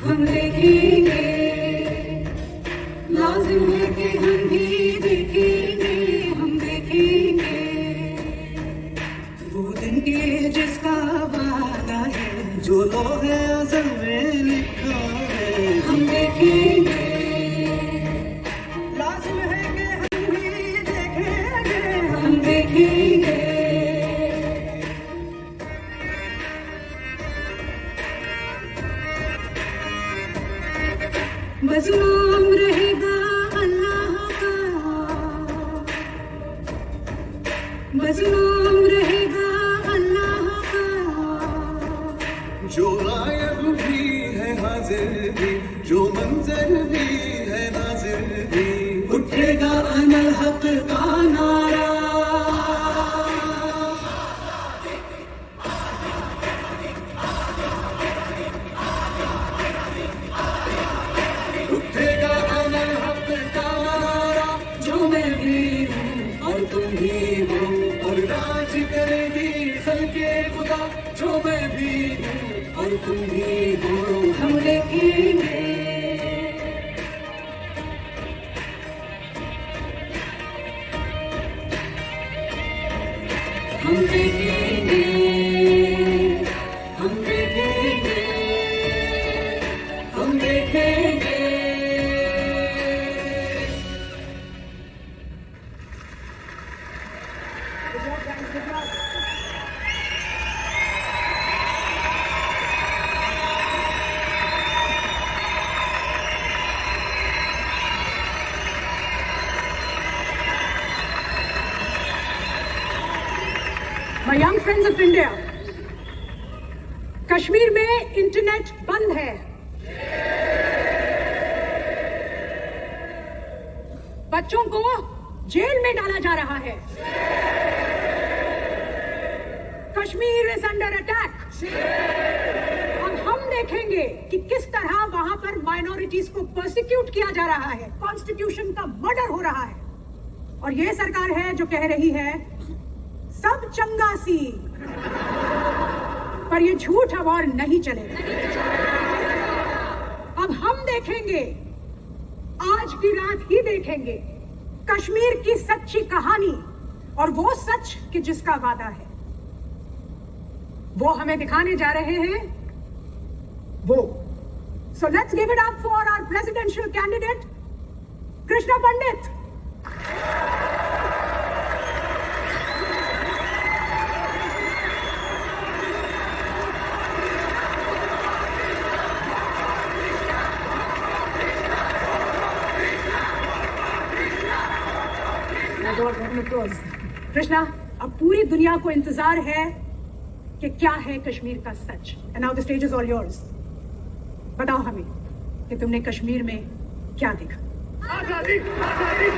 हम देखेंगे, लाजिम है कि हम भी देखेंगे, हम देखेंगे वो दिन के जिसका वादा है, जो लोहे अज़ल में लिखा है। हम देखेंगे, लाजिम है कि हम भी देखेंगे, हम देखेंगे। बस नाम रहेगा अल्लाह का, बस नाम रहेगा अल्लाह का, जो गायब भी है हाजिर भी, जो मंजर भी है नाजिर भी, उठेगा अनल हक का नारा। उठेगा अनल हक का नारा, जो मैं भी हूँ और तुम भी हो, और राज करेगी खल्के खुदा, जो मैं भी हूँ और तुम भी हो। हम देखेंगे, हम देखेंगे, हम देखेंगे, हम देखेंगे। My young friends of India, Kashmir में इंटरनेट बंद है। बच्चों को जेल में डाला जा रहा है। Kashmir is under attack. अब हम देखेंगे कि किस तरह वहां पर माइनॉरिटीज को परसिक्यूट किया जा रहा है, कॉन्स्टिट्यूशन का मर्डर हो रहा है। और ये सरकार है जो कह रही है सब चंगा सी, पर ये झूठ अब और नहीं चलेगा। अब हम देखेंगे, आज की रात ही देखेंगे कश्मीर की सच्ची कहानी, और वो सच कि जिसका वादा है वो हमें दिखाने जा रहे हैं वो। So let's give it up for our presidential candidate Krishna Pandit. Krishna, अब पूरी दुनिया को इंतजार है कि क्या है कश्मीर का सच। And now the stage is all yours. बताओ हमें कि तुमने कश्मीर में क्या देखा। आजादी, आजादी,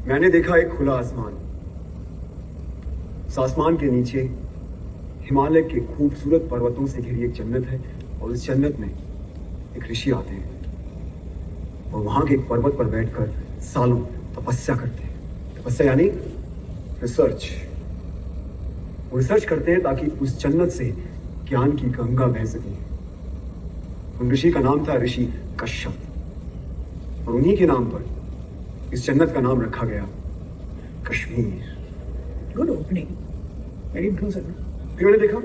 मैंने देखा एक खुला आसमान। इस आसमान के नीचे हिमालय के खूबसूरत पर्वतों से घिरी एक जन्नत है, और इस जन्नत में एक ऋषि आते हैं और वहां के एक पर्वत पर बैठकर सालों तपस्या करते हैं। तपस्या यानी रिसर्च। वो रिसर्च करते हैं ताकि उस जन्नत से ज्ञान की गंगा बह सके। उन ऋषि का नाम था ऋषि कश्यप, और उन्हीं के नाम पर इस जन्नत का नाम रखा गया Kashmir. Good opening, very impressive. फिर मैंने देखा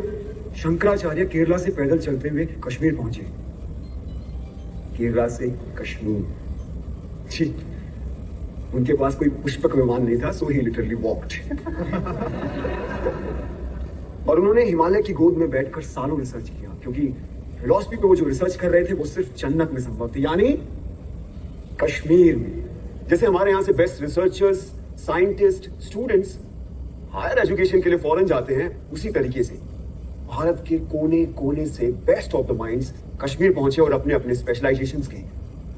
शंकराचार्य केरला से पैदल चलते हुए कश्मीर पहुंचे। केरला से कश्मीर, जी, उनके पास कोई पुष्पक विमान नहीं था, सो ही लिटरली वॉक्ड। और उन्होंने हिमालय की गोद में बैठकर सालों रिसर्च किया, क्योंकि फिलॉसफी पे वो जो रिसर्च कर रहे थे वो सिर्फ जन्नत में संभव थी, यानी कश्मीर में। जैसे हमारे यहाँ से best researchers, scientist, students higher education के लिए फॉरेन जाते हैं, उसी तरीके से भारत के कोने कोने से best of the minds Kashmir पहुंचे और अपने अपने स्पेशलाइजेशंस के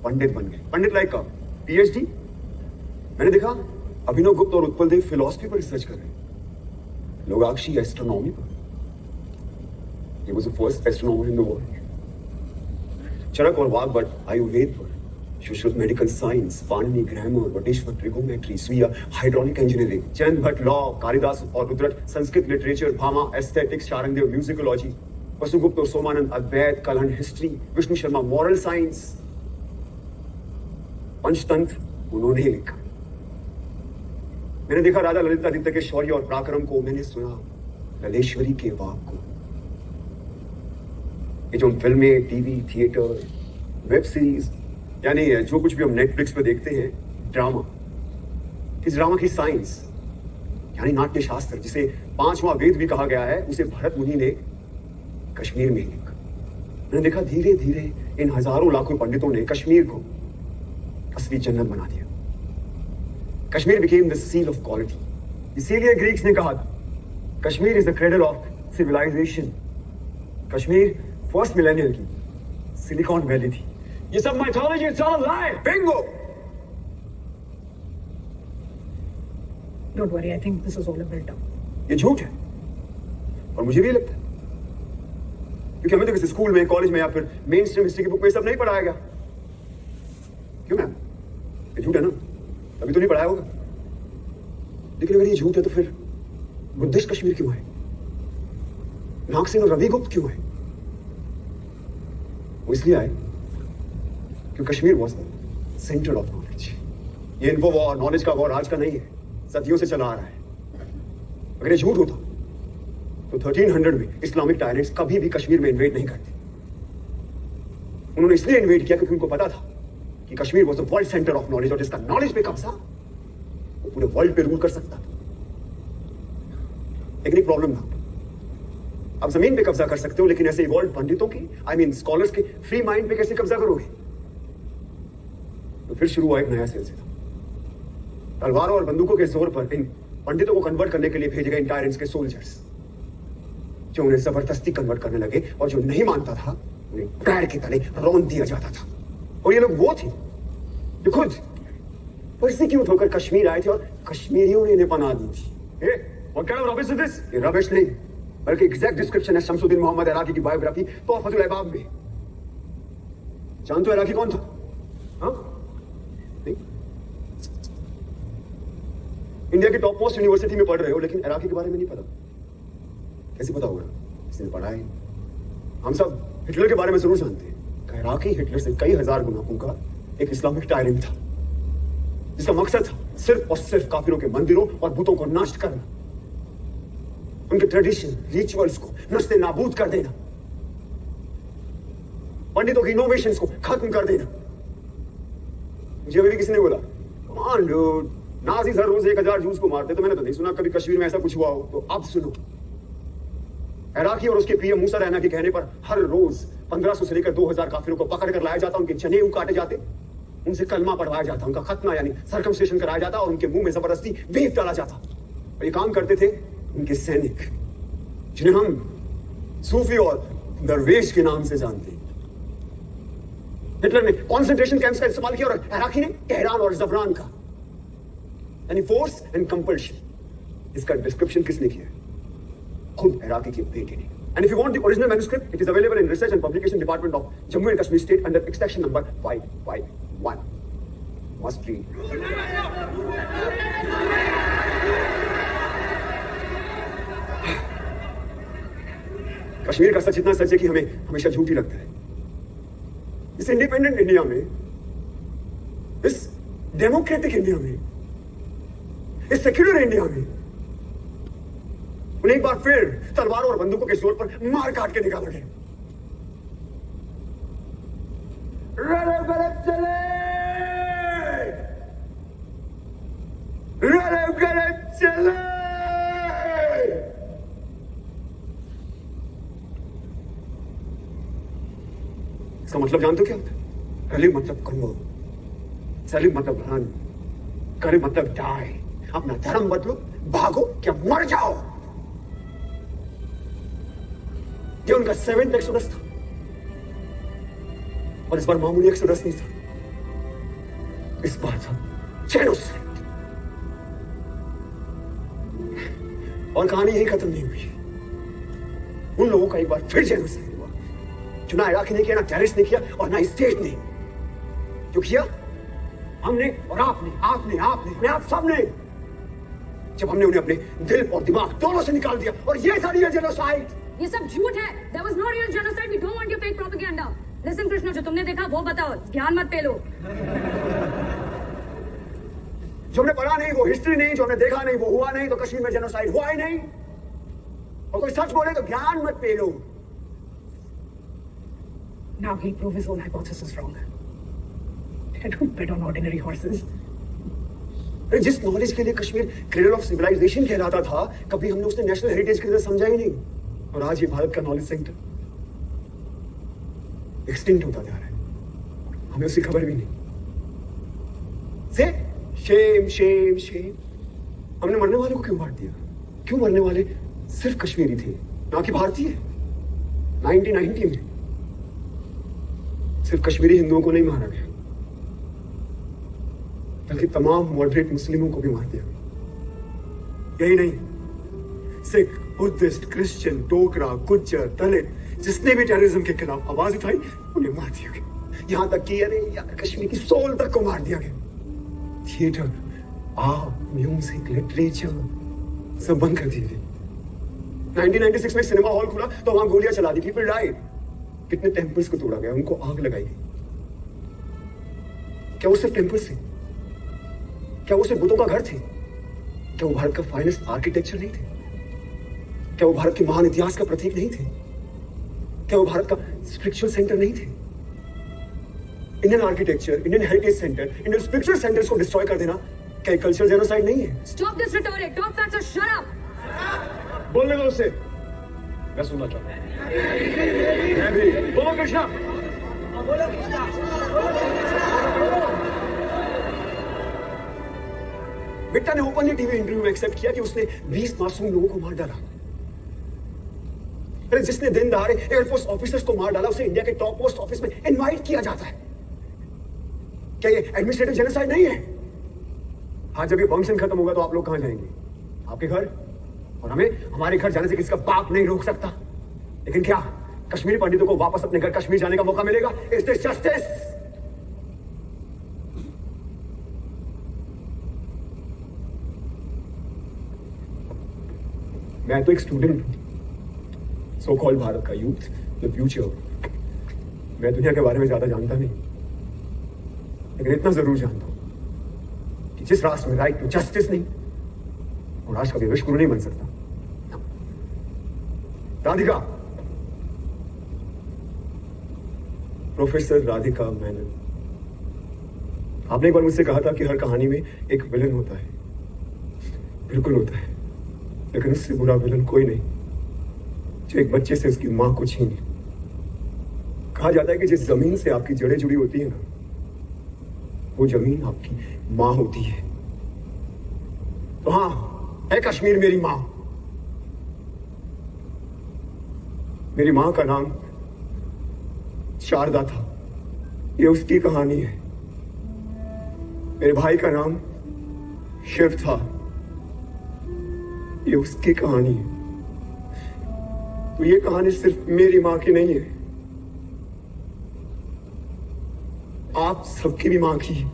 पंडित बन गए। पंडित लाइक का पीएचडी। मैंने देखा अभिनव गुप्त और उत्पल देव फिलॉसफी पर रिसर्च कर रहे हैं, लोगाक्षी एस्ट्रोनॉमी पर, He was the first astronomer in the world. Charak और वाघभट, आयुर्वेद पर, Shushruta medical science, Panini grammar, Vateshwar trigonometry, Suya hydraulic engineering, Chand Bhatt law, Kalidas और Rudrata Sanskrit literature, Bhama aesthetics, Charangdev musicology, Vasugupta और सोमानंद अद्वैत, कलहंड history, Vishnu Sharma moral science, Panchatantra उन्होंने ही लिखा। मैंने देखा राजा ललितादित्य के शौर्य और पराक्रम को, मैंने सुना ललेश्वरी के वाक को। ये जो फिल्में, टीवी, थिएटर, वेब सीरीज, यानी जो कुछ भी हम नेटफ्लिक्स पे देखते हैं, ड्रामा, इस ड्रामा की साइंस यानी नाट्य शास्त्र, जिसे 5वां वेद भी कहा गया है, उसे भरत मुनि ने कश्मीर में ही लिखा। मैंने देखा धीरे धीरे इन हजारों लाखों पंडितों ने कश्मीर को असली जन्नत बना दिया। Kashmir became the seal of quality. इसीलिए ग्रीक्स ने कहा था Kashmir is the cradle of civilisation. Kashmir first millennium की सिलिकॉन वैली थी। ये सब mythology, it's all lie. Bingo. Don't worry, I think this is all a build-up. ये झूठ है और मुझे भी लगता है, क्योंकि हमें तो किसी स्कूल में, कॉलेज में या फिर मेन स्ट्रीम हिस्ट्री की बुक में सब नहीं पढ़ाया गया। क्यों मैम? ये झूठ है ना, अभी तो नहीं पढ़ाया होगा। लेकिन अगर ये झूठ है तो फिर बुद्धिस्ट कश्मीर क्यों है? नाग सिंह और रवि गुप्त क्यों है? वो इसलिए आए क्योंकि Kashmir was the centre of knowledge. ये इन्फो वॉर, नॉलेज का वॉर आज का नहीं है, सदियों से चला आ रहा है। अगर ये झूठ होता तो 1300 में इस्लामिक टायरेंट्स कभी भी कश्मीर में इन्वेड नहीं करते। उन्होंने इसलिए इन्वेड किया क्योंकि उनको पता था कि Kashmir was the world centre of knowledge, और जिसका नॉलेज पे कब्जा वो पूरे वर्ल्ड पे रूल कर सकता था। लेकिन एक प्रॉब्लम था, आप जमीन पे कब्जा कर सकते हो, लेकिन ऐसे इवॉल्व पंडितों की, आई मीन स्कॉलर्स के फ्री माइंड पे कैसे कब्जा करोगे? तो फिर शुरू हुआ एक नया सिलसिला। तलवारों और बंदूकों के जोर पर इन पंडितों को कन्वर्ट करने के लिए भेजे गए इन टायरेंट्स के सोल्जर्स, जो उन्हें जबरदस्ती कन्वर्ट करने लगे, और जो नहीं मानता था उन्हें पैर के तले रौंद दिया जाता था। और ये लोग वो थे जो खुद परसिक्यूट होकर कश्मीर आए थे और कश्मीरियों ने इन्हें पनाह दी थी। What kind of rubbish is this? ये रबिश नहीं, बल्कि एग्जैक्ट डिस्क्रिप्शन है शमसुद्दीन मोहम्मद इराकी की बायोग्राफी तोहफतुल अहबाब में। जानते हो इराकी कौन था? हाँ? नहीं? इंडिया की टॉप मोस्ट यूनिवर्सिटी में पढ़ रहे हो, लेकिन इराकी के बारे में नहीं पता। कैसे पता होगा? इसने पढ़ा है। हम सब हिटलर के बारे में जरूर जानते हैं। इराकी हिटलर से कई हजार गुना ऊपर एक इस्लामिक टायरेंट था, जिसका मकसद था सिर्फ और सिर्फ काफिरों के मंदिरों और बुतों को नष्ट करना, उनके ट्रेडिशन, रिचुअल्स को नस्ते नाबूद कर देना, पंडितों की इनोवेशंस को खत्म कर देना। मुझे अभी भी किसी ने बोला, मान लो नाज़ीज़ हर रोज 1000 जूस को मारते, तो मैंने तो नहीं सुना कभी कश्मीर में ऐसा कुछ हुआ हो। तो अब सुनो, इराकी और उसके पीएम मूसा रैना के कहने पर हर रोज 1500 से लेकर 2000 काफिरों को पकड़ कर लाया जाता, उनके जनेऊ काटे जाते, उनसे कलमा पढ़वाया जाता, उनका खतना यानी सर्कमस्टेशन कराया जाता, और उनके मुंह में जबरदस्ती बीफ डाला जाता। और ये काम करते थे उनके सैनिक, जिन्हें हम सूफी और दरवेश के नाम से जानते हैं। हिटलर ने कॉन्सेंट्रेशन कैंप्स का इस्तेमाल किया और इराकी ने तेहरान और जफरान का, यानी फोर्स एंड कंपल्शन। इसका डिस्क्रिप्शन किसने किया? खुद इराकी के बेटे ने। And if you want the original manuscript, it is available in Research and Publication Department of Jammu and Kashmir State under extraction number 551. Must read. Kashmir का सच इतना सच है कि हमें हमेशा झूठी लगता है। इस इंडिपेंडेंट इंडिया में, इस डेमोक्रेटिक इंडिया में, इस सेक्युलर इंडिया में उन्हें एक बार फिर तलवारों और बंदूकों के जोर पर मार काट के निकाला गया। गलत चले, गलत चले। इसका मतलब जानते हो क्या होता है? रली मतलब करो, सली मतलब रन, करे मतलब डाई। अपना धर्म बदलो, भागो क्या मर जाओ। ये उनका 7th एक्सोडस था, और इस बार मामूली एक्सोडस नहीं था, इस बार था जेनोसाइड। और कहानी यही खत्म नहीं हुई। उन लोगों का एक बार फिर जेनोसाइड हुआ, जो ना इराक ने किया, ना टेररिस्ट ने किया और ना स्टेट ने। जो किया हमने और आपने, आपने आप सबने, जब हमने उन्हें अपने दिल और दिमाग दोनों से निकाल दिया। और ये था रियल जेनोसाइड। ये सब झूठ है। There was no real genocide. We don't want your fake propaganda. Listen Krishna, जो तुमने देखा वो बताओ, ज्ञान मत पेलो। जो हमने पढ़ा नहीं वो हिस्ट्री नहीं, जो हमने देखा नहीं वो हुआ नहीं, तो कश्मीर में जेनोसाइड हुआ ही नहीं। और कोई सच बोले तो ज्ञान मत पेलो। Now he'll prove his own hypothesis wrong. I don't bet on ordinary horses. अरे जिस नॉलेज के लिए कश्मीर क्रेडल ऑफ सिविलाइजेशन कहलाता था, कभी हमने उसे नेशनल हेरिटेज की तरह समझा ही नहीं। और आज ये भारत का नॉलेज सेंटर एक्सटिंक्ट होता जा रहा है, हमें उसकी खबर भी नहीं। से शेम शेम शेम। हमने मरने वालों को क्यों मार दिया? क्यों मरने वाले सिर्फ कश्मीरी थे, ना कि भारतीय? 1990 में सिर्फ कश्मीरी हिंदुओं को नहीं मारा गया, बल्कि तमाम मॉडरेट मुस्लिमों को भी मार दिया। यही नहीं, सिख, बुद्धिस्ट, क्रिश्चियन, डोगरा, गुज्जर, दलित, जिसने भी टेररिज्म के खिलाफ आवाज उठाई उन्हें मार दिया गया। यहां तक कि अरे यार कश्मीर की सोल तक को मार दिया गया। थिएटर, आर्ट, म्यूजिक, लिटरेचर सब बंद कर दिए गए। 1996 में सिनेमा हॉल खुला तो वहां गोलियां चला दी, पीपल डाइड। कितने टेम्पल्स को तोड़ा गया, उनको आग लगाई गई। क्या वो सिर्फ टेम्पल्स थे? क्या वो सिर्फ बुतों का घर थे? क्या वो भारत का फाइनेस्ट आर्किटेक्चर नहीं थे? क्या वो भारत के महान इतिहास का प्रतीक नहीं थे? क्या वो भारत का स्पिरिचुअल सेंटर नहीं थे? Indian architecture, Indian heritage centre, Indian spiritual centres को डिस्ट्रॉय कर देना क्या कल्चरल जेनोसाइड नहीं है? Stop this rhetoric. Talk facts or shut up. बोलने दो उसे, मैं सुनना चाहता हूं। मैं भी। बोलो कृष्णा। बिट्टा ने ओपनली टीवी इंटरव्यू में एक्सेप्ट किया कि उसने 20 मासूम लोगों को मार डाला। अरे जिसने दिन दहाड़े एयरफोर्स ऑफिसर्स को मार डाला उसे इंडिया के टॉप पोस्ट ऑफिस में इनवाइट किया जाता है। क्या ये एडमिनिस्ट्रेटिव जेनोसाइड नहीं है? हाँ, जब ये फंक्शन खत्म होगा तो आप लोग कहां जाएंगे? आपके घर। और हमें हमारे घर जाने से किसका बाप नहीं रोक सकता। लेकिन क्या कश्मीरी पंडितों को वापस अपने घर कश्मीर जाने का मौका मिलेगा? Is this justice? मैं तो एक स्टूडेंट हूं, सो कॉल्ड भारत का यूथ, द फ्यूचर। मैं दुनिया के बारे में ज्यादा जानता नहीं, लेकिन इतना जरूर जानता हूं कि जिस राष्ट्र में राइट टू जस्टिस नहीं, वो राष्ट्र कभी विश्व गुरु नहीं बन सकता। राधिका, प्रोफेसर राधिका मेनन, आपने एक बार मुझसे कहा था कि हर कहानी में एक विलन होता है। बिल्कुल होता है, लेकिन उससे बुरा विलन कोई नहीं जो एक बच्चे से उसकी मां को छीने। कहा जाता है कि जिस जमीन से आपकी जड़ें जुड़ी होती है ना, वो जमीन आपकी मां होती है। तो हाँ, है कश्मीर मेरी मां। मेरी मां का नाम शारदा था, ये उसकी कहानी है। मेरे भाई का नाम शिव था, ये उसकी कहानी है। तो ये कहानी सिर्फ मेरी मां की नहीं है, आप सबकी भी मां की है।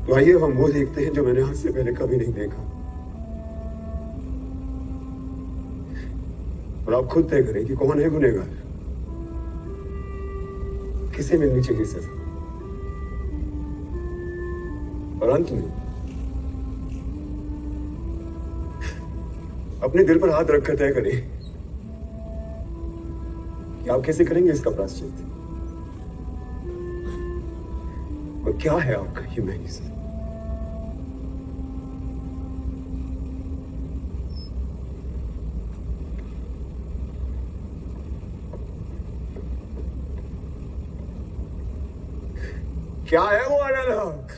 तो आइए हम वो देखते हैं जो मैंने आज से पहले कभी नहीं देखा, और आप खुद तय करें कि कौन है गुनहगार, किसे मिलनी चाहिए सजा। और अंत में अपने दिल पर हाथ रखकर तय करें कि आप कैसे करेंगे इसका प्रायश्चित, और क्या है आपका ह्यूमैनिज्म। क्या है वो अनलहक?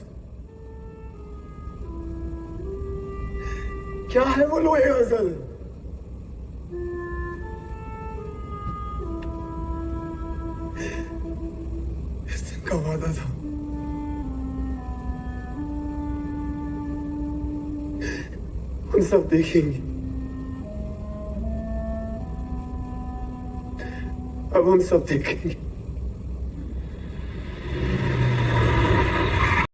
क्या है वो लोहे अजल? इस दिन का वादा था, हम सब देखेंगे। अब हम सब देखेंगे।